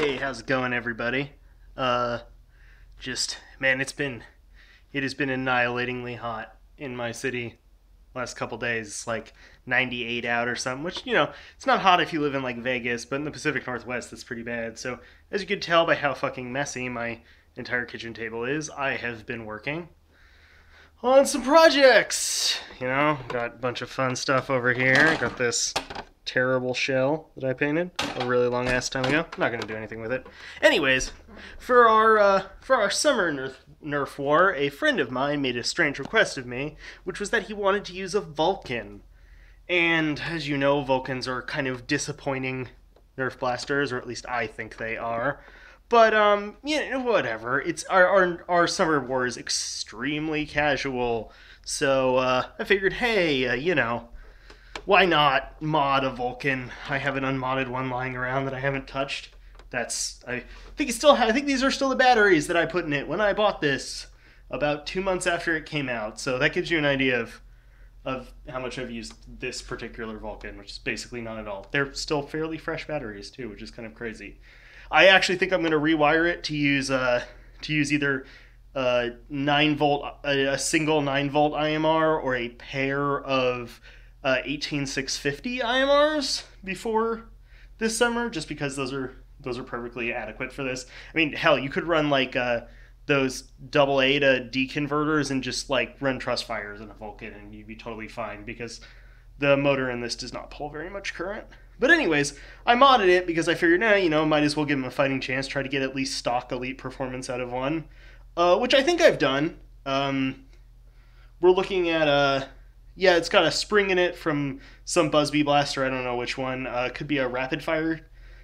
Hey, how's it going, everybody? Man, it has been annihilatingly hot in my city last couple days. It's like 98 out or something, which, it's not hot if you live in like Vegas, but in the Pacific Northwest, that's pretty bad. So, as you can tell by how fucking messy my entire kitchen table is, I have been working on some projects. Got a bunch of fun stuff over here. Got this terrible shell that I painted a really long ass time ago. I'm not gonna do anything with it. Anyways, for our summer Nerf war, a friend of mine made a strange request of me, which was that he wanted to use a Vulcan. And as you know, Vulcans are kind of disappointing Nerf blasters, or at least I think they are. But whatever. It's our summer war is extremely casual, so I figured, hey, why not mod a Vulcan? I have an unmodded one lying around that I haven't touched. I think these are still the batteries that I put in it when I bought this about 2 months after it came out. So that gives you an idea of how much I've used this particular Vulcan, which is basically none at all. They're still fairly fresh batteries too, which is kind of crazy. I actually think I'm going to rewire it to use either a single 9-volt IMR or a pair of 18650 IMRs before this summer, just because those are perfectly adequate for this. I mean, hell, you could run like those AA to D converters and just like run truss fires in a Vulcan and you'd be totally fine, because the motor in this does not pull very much current. But anyways, I modded it because I figured, might as well give him a fighting chance, try to get at least stock elite performance out of one, which I think I've done. We're looking at it's got a spring in it from some Busby blaster. I don't know which one. Could be a rapid fire.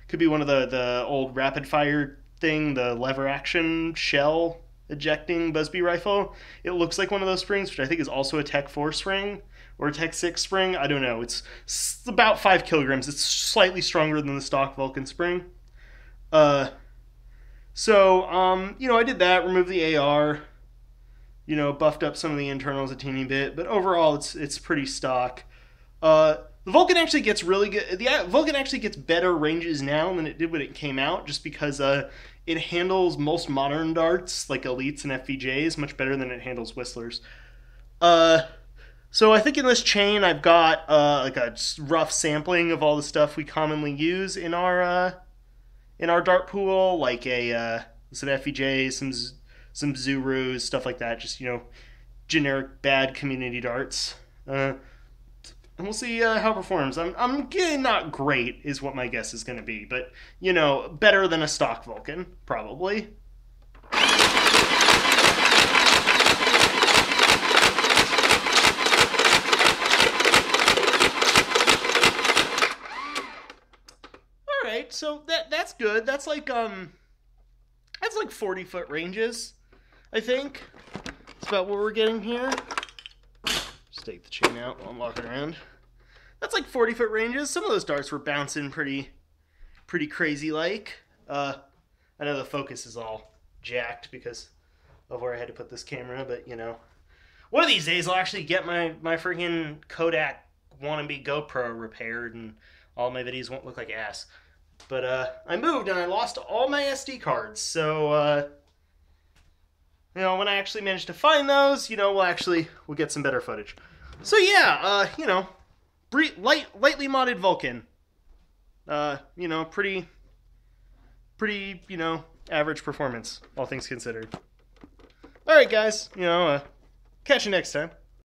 Could be one of the old rapid fire thing, the lever action shell ejecting Busby rifle. It looks like one of those springs, which I think is also a Tech 4 spring or a Tech 6 spring. I don't know. It's about 5 kilograms. It's slightly stronger than the stock Vulcan spring. I did that. Removed the AR. Buffed up some of the internals a teeny bit, but overall it's pretty stock. The Vulcan actually gets really good. The Vulcan actually gets better ranges now than it did when it came out, just because it handles most modern darts, like elites and FVJs, much better than it handles whistlers. So I think in this chain I've got like a rough sampling of all the stuff we commonly use in our dart pool, like some FVJs, some Zurus, stuff like that. Just generic bad community darts. And we'll see how it performs. I'm getting not great is what my guess is going to be, but better than a stock Vulcan probably. All right, so that's good. That's like 40-foot ranges, I think. That's about what we're getting here. Just take the chain out while I'm walking around. That's like 40-foot ranges. Some of those darts were bouncing pretty crazy like. I know the focus is all jacked because of where I had to put this camera, but one of these days I'll actually get my freaking Kodak wannabe GoPro repaired and all my videos won't look like ass. But I moved and I lost all my SD cards, so when I actually manage to find those, we'll get some better footage. So yeah, lightly modded Vulcan. Pretty, average performance, all things considered. All right, guys, catch you next time.